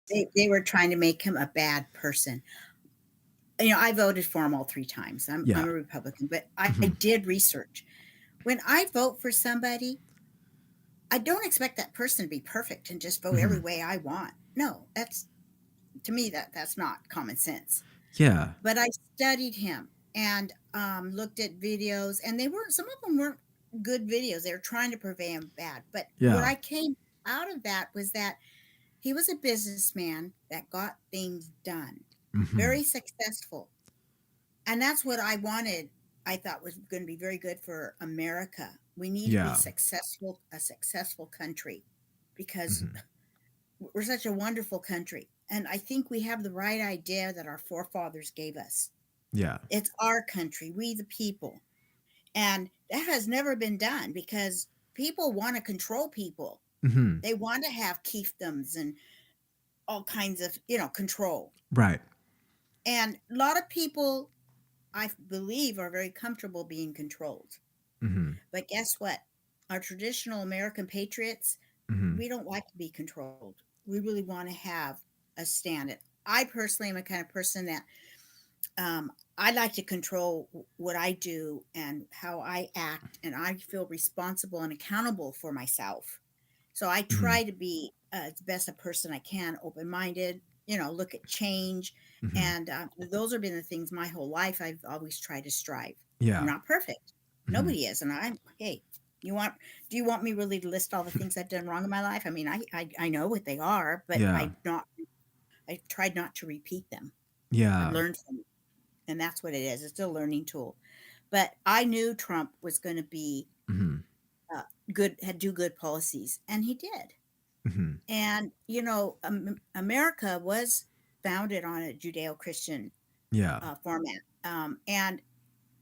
They were trying to make him a bad person. I voted for him all 3 times. I'm Yeah. a Republican, but I Hmm. did research. When I vote for somebody, I don't expect that person to be perfect and just vote every Hmm. way I want. No, that's to me that's not common sense. Yeah. But I studied him and looked at videos, and they weren't. Some of them weren't good videos. They were trying to portray him bad. But what Yeah. I came out of that was that he was a businessman that got things done, Hmm. very successful, and that's what I wanted. I thought was going to be very good for America. We need to be Yeah. successful, a successful country, because Hmm. we're such a wonderful country. And I think we have the right idea that our forefathers gave us. Yeah. It's our country, we the people. And that has never been done because people want to control people. Hmm. They want to have fiefdoms and all kinds of, control. Right. And a lot of people, I believe, are very comfortable being controlled. Hmm. But guess what? Our traditional American patriots, Hmm. we don't like to be controlled. We really want to have a stand. And I personally am a kind of person that I like to control what I do and how I act, and I feel responsible and accountable for myself. So I Hmm. try to be as best a person I can, open minded, look at change. Hmm. And those have been the things my whole life I've always tried to strive. I'm Yeah. not perfect. Hmm. Nobody is. And hey, you want, do you want me really to list all the things I've done wrong in my life? I mean, I know what they are, but Yeah. I tried not to repeat them. I've Yeah. learned from it. And that's what it is. It's a learning tool. But I knew Trump was going to be Hmm. uh, good, had do good policies, and he did. Hmm. And America was founded on a Judeo-Christian Yeah. format, and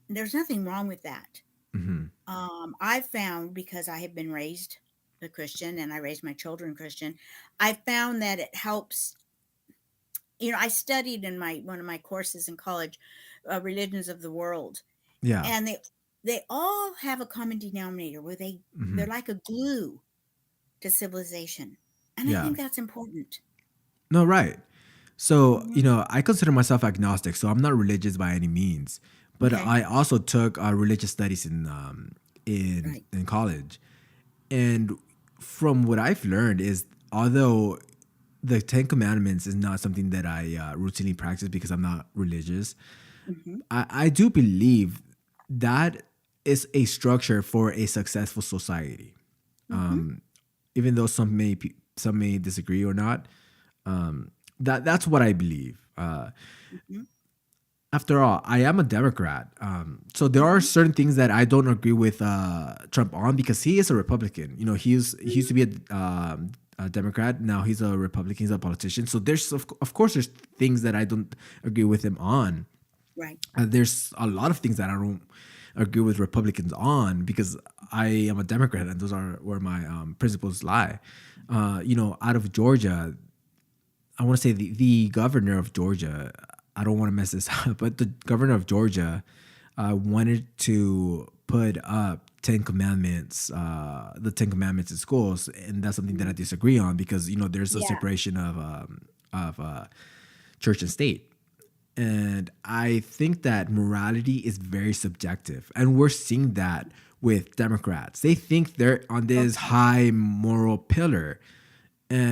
there's nothing wrong with that. Hmm. I found, because I have been raised a Christian and I raised my children Christian, I found that it helps. I studied in my one of my courses in college, religions of the world, Yeah. and they all have a common denominator where they're Hmm. like a glue to civilization, and I Yeah. think that's important. No, right. So, Mhm. I consider myself agnostic, so I'm not religious by any means. But Okay. I also took religious studies Right. in college, and from what I've learned is, although the Ten Commandments is not something that I routinely practice because I'm not religious, Mhm. I do believe that is a structure for a successful society. Mhm. Even though some may disagree or not, that's what I believe. Mhm. After all, I am a Democrat, so there are Mhm. certain things that I don't agree with Trump on because he is a Republican. He used to be a Democrat. Now he's a Republican. He's a politician. So there's of course there's things that I don't agree with him on. Right. There's a lot of things that I don't agree with Republicans on because I am a Democrat and those are where my principles lie. Out of Georgia, I want to say the governor of Georgia. I don't want to mess this up, but the governor of Georgia wanted to put up the Ten Commandments in schools, and that's something that I Mhm. disagree on because there's a Yeah. separation of church and state. And I think that morality is very subjective. And we're seeing that with Democrats. They think they're on this Okay. high moral pillar.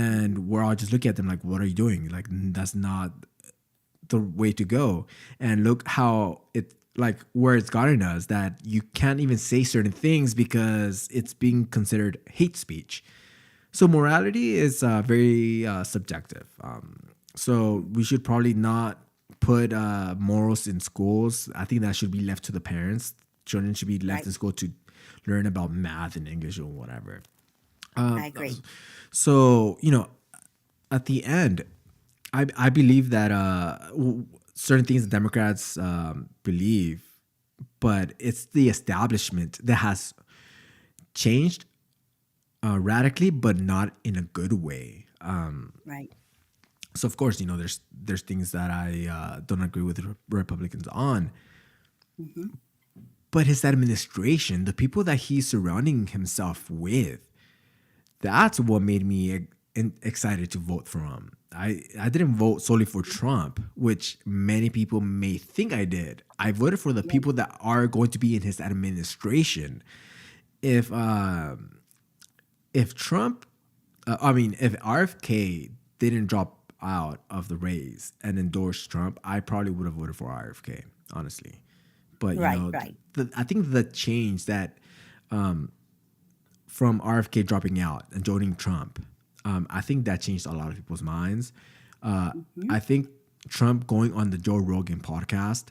Mhm. And we're all just looking at them like, what are you doing? Like, that's not the way to go. And look how where it's gotten us that you can't even say certain things because it's being considered hate speech. So morality is very subjective. So Mhm. we should probably not put morals in schools. I think that should be left to the parents. Children should be left Right. in school to learn about math and English or whatever. I agree. So at the end, I believe that certain things the Democrats believe, but it's the establishment that has changed radically, but not in a good way. Right. So of course, there's things that I don't agree with Republicans on, Mhm. but his administration, the people that he's surrounding himself with, that's what made me excited to vote for him. I didn't vote solely for Trump, which many people may think I did. I voted for the Yeah. people that are going to be in his administration. If if Trump, if RFK didn't drop out of the race and endorse Trump, I probably would have voted for RFK, honestly. But Right, right. I think the change that from RFK dropping out and joining Trump, I think that changed a lot of people's minds. Hmm. I think Trump going on the Joe Rogan podcast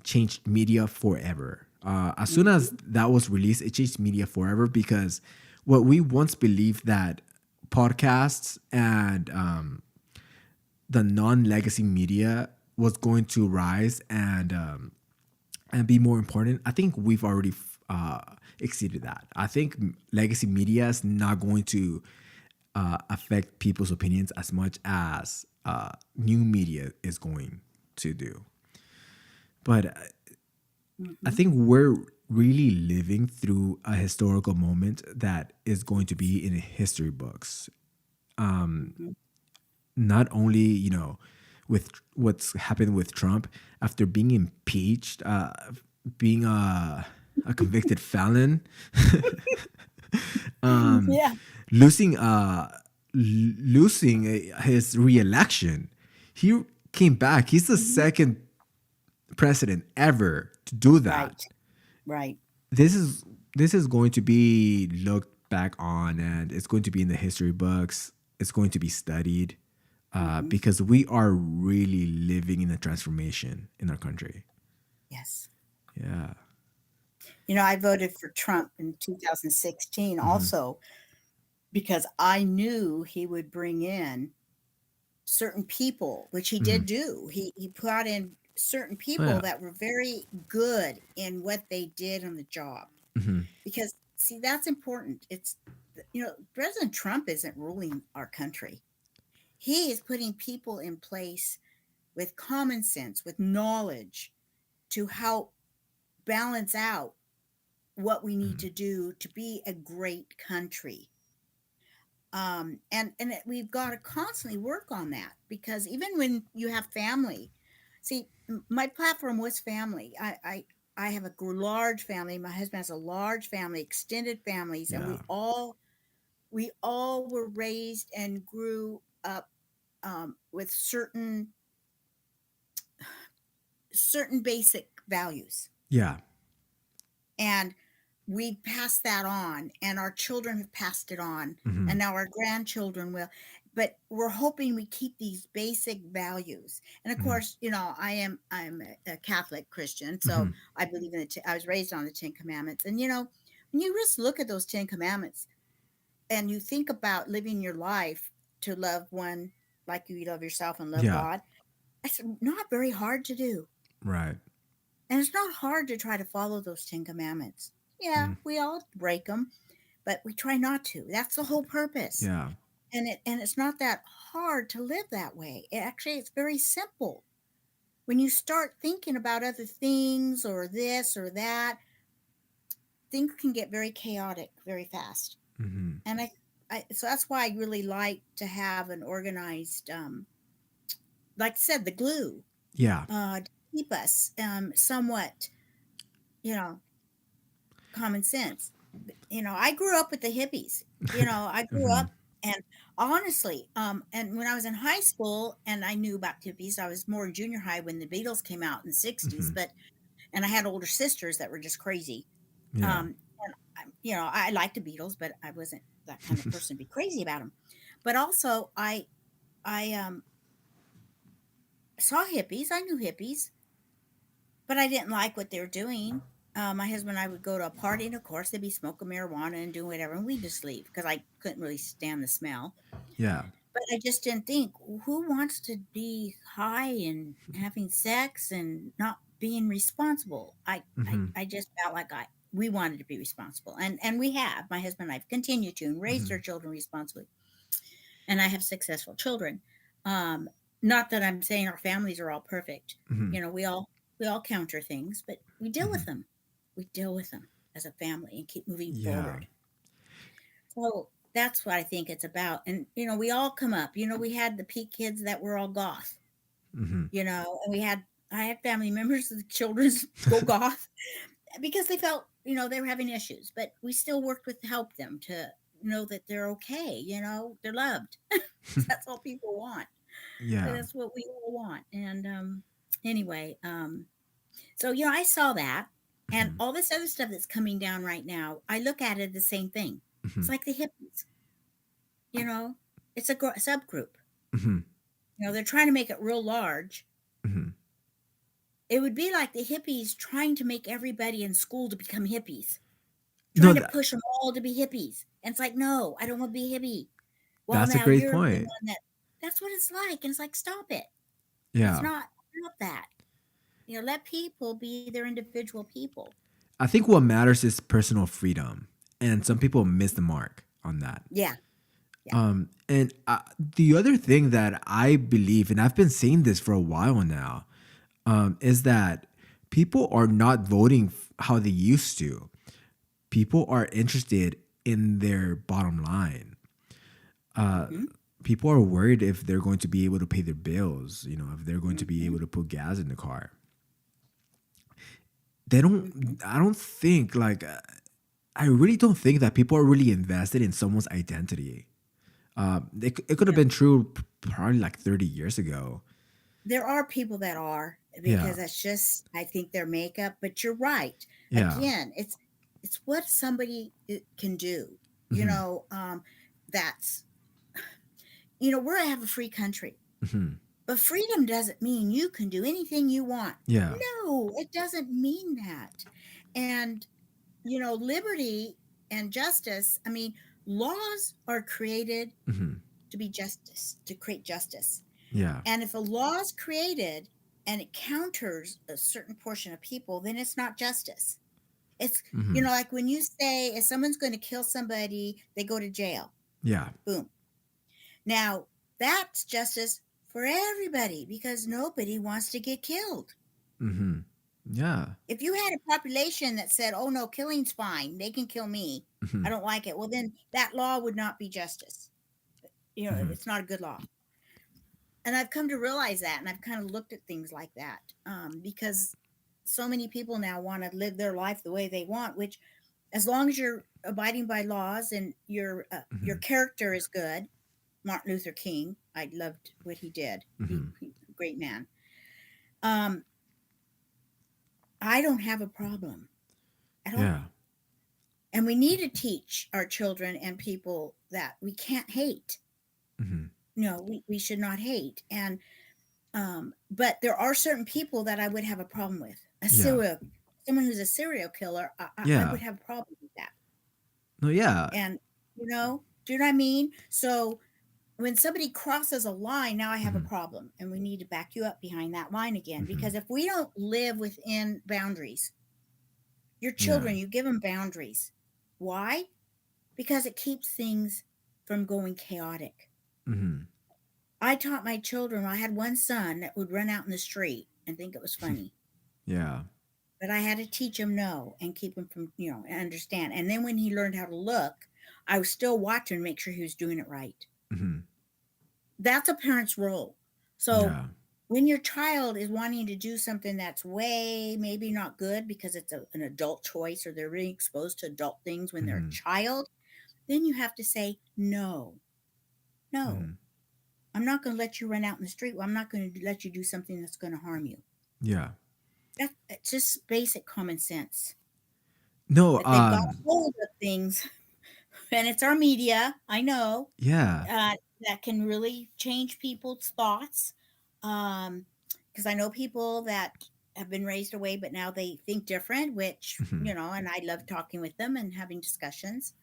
changed media forever. As soon as Hmm. that was released, it changed media forever because what we once believed that podcasts and the non-legacy media was going to rise and be more important, I think we've already exceeded that. I think legacy media is not going to affect people's opinions as much as new media is going to do. But I Hmm. think we're really living through a historical moment that is going to be in history books. Hmm. Not only, with what's happened with Trump after being impeached, being a convicted felon, Yeah. losing losing his reelection. He came back. He's the Hmm. second president ever to do that. Right, right. This is this is going to be looked back on, and it's going to be in the history books. It's going to be studied Hmm. because we are really living in a transformation in our country. Yes. Yeah. I voted for Trump in 2016 Hmm. also because I knew he would bring in certain people, which he Hmm. did do. He brought in certain Oh people yeah. that were very good in what they did on the job. Hmm. Because see, that's important. President Trump isn't ruling our country. He is putting people in place with common sense, with knowledge to help balance out what we need to do to be a great country. We've got to constantly work on that because even when you have family, see, my platform was family. I have a large family. My husband has a large family, extended families, and Yeah. we all were raised and grew up with certain basic values, Yeah. and we passed that on, and our children have passed it on, Hmm. and now our grandchildren will. But we're hoping we keep these basic values. And of Hmm. course, I'm a Catholic Christian, so Hmm. I believe in I was raised on the Ten Commandments. And when you just look at those Ten Commandments and you think about living your life to love one like you love yourself and love Yeah. God, it's not very hard to do. Right. And it's not hard to try to follow those 10 commandments. Yeah, Mm. we all break them, but we try not to. That's the whole purpose. Yeah. And it's not that hard to live that way. It's very simple. When you start thinking about other things or this or that, things can get very chaotic very fast. Hmm. And so that's why I really like to have an organized, like I said, the glue, Yeah. to keep us somewhat, you know, common sense. I grew up with the hippies. I grew Hmm. up and honestly, and when I was in high school and I knew about hippies, I was more in junior high when the Beatles came out in the 60s, Hmm. and I had older sisters that were just crazy. Yeah. And I liked the Beatles, but I wasn't that kind of person to be crazy about them. But also I saw hippies. I knew hippies, but I didn't like what they were doing. My husband and I would go to a party, and of course, they'd be smoking marijuana and doing whatever, and we'd just leave because I couldn't really stand the smell. Yeah. But I just didn't think, who wants to be high and having sex and not being responsible? Hmm. I just felt like we wanted to be responsible, and we have. My husband and I have continued to and raised our Hmm. children responsibly, and I have successful children. Um, Not that I'm saying our families are all perfect. Hmm. We all counter things, but we deal Hmm. with them. We deal with them as a family and keep moving Yeah. forward. So, That's what I think it's about. And we all come up. We had the peak kids that were all goth. And I had family members, the children's go goth because they felt they were having issues, but we still worked with help them to know that they're okay. They're loved. That's all people want. Yeah. That's what we all want. And anyway, so I saw that, and Mhm. all this other stuff that's coming down right now. I look at it the same thing. It's Mhm. like the hippies. You know, it's a subgroup. Mhm. They're trying to make it real large. Mhm. It would be like the hippies trying to make everybody in school to become hippies, No, trying to push them all to be hippies. And it's like, no, I don't want to be a hippie. Well, that's a now great you're the point. one that's what it's like. And it's like, stop it. It's Yeah. not that. Let people be their individual people. I think what matters is personal freedom, and some people miss the mark on that. Yeah. Yeah. And the other thing that I believe, and I've been saying this for a while now, is that people are not voting how they used to. People are interested in their bottom line. Mm-hmm. People are worried if they're going to be able to pay their bills, if they're going to be Mm-hmm. able to put gas in the car. They don't, Mm-hmm. I don't think, like, I really don't think that people are really invested in someone's identity. It could have Yeah. been true probably like 30 years ago. There are people that are, Yeah. because that's just, I think, their makeup. But you're right. Yeah. Again, it's what somebody can do. You Hmm. know, um, that's we're gonna have a free country, Hmm. but freedom doesn't mean you can do anything you want. Yeah. No, it doesn't mean that. And liberty and justice. I mean, laws are created Hmm. to be justice, to create justice. Yeah. And if a law is created and it counters a certain portion of people, then it's not justice. It's, Hmm. like when you say if someone's going to kill somebody, they go to jail. Yeah. Boom. Now, that's justice for everybody because nobody wants to get killed. Hmm. Yeah. If you had a population that said, oh no, killing's fine, they can kill me, I Hmm. don't like it, well, then that law would not be justice. Hmm. It's not a good law. And I've come to realize that, and I've kind of looked at things like that, because so many people now want to live their life the way they want, which, as long as you're abiding by laws and your Hmm. character is good. Martin Luther King, I loved what he did. Hmm. He great man. um I don't have a problem at Yeah. all. And we need to teach our children and people that we can't hate. Hmm. No, we should not hate. And but there are certain people that I would have a problem with. Yeah. Someone who's a serial killer, I Yeah. would have a problem with that. No, yeah. And do you know what I mean? So when somebody crosses a line, now I have a Hmm. problem, and we need to back you up behind that line again. Hmm. Because if we don't live within boundaries, your Yeah. children, you give them boundaries. Why? Because it keeps things from going chaotic. Hmm. I taught my children, I had one son that would run out in the street and think it was funny. Yeah. But I had to teach him no and keep him from, and understand. And then when he learned how to look, I was still watching to make sure he was doing it right. Hmm. That's a parent's role. So Yeah. when your child is wanting to do something that's way maybe not good because it's an adult choice, or they're really exposed to adult things when they're a Hmm. child, then you have to say no. No, Hmm. I'm not going to let you run out in the street. Well, I'm not going to let you do something that's going to harm you. Yeah. That's just basic common sense. No. But they've got hold of things, and it's our media. I know, Yeah. uh, that can really change people's thoughts. Um, because I know people that have been raised away, but now they think different. Which Hmm. and I love talking with them and having discussions.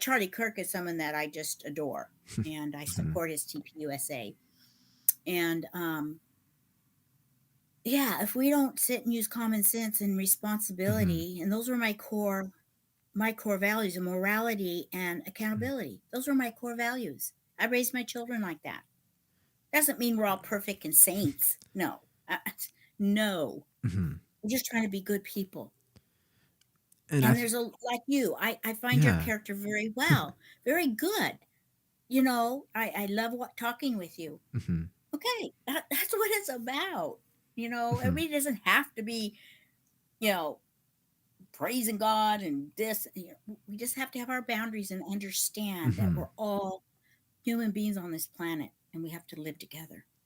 Charlie Kirk is someone that I just adore, and I Hmm. support his TPUSA. And yeah, if we don't sit and use common sense and Hmm. responsibility, and those are my core values of morality and accountability. Those are my core values. I raised my children like that. Doesn't mean we're all perfect and saints. No. No. Hmm. We're just trying to be good people. And And there's a like you, I find your yeah. character very well, very good. You know, I love what talking with you. Hmm. Okay, that's what it's about. You know, Hmm. everybody doesn't have to be, you know, praising God and this. You know, we just have to have our boundaries and understand that Hmm. we're all human beings on this planet and we have to live together.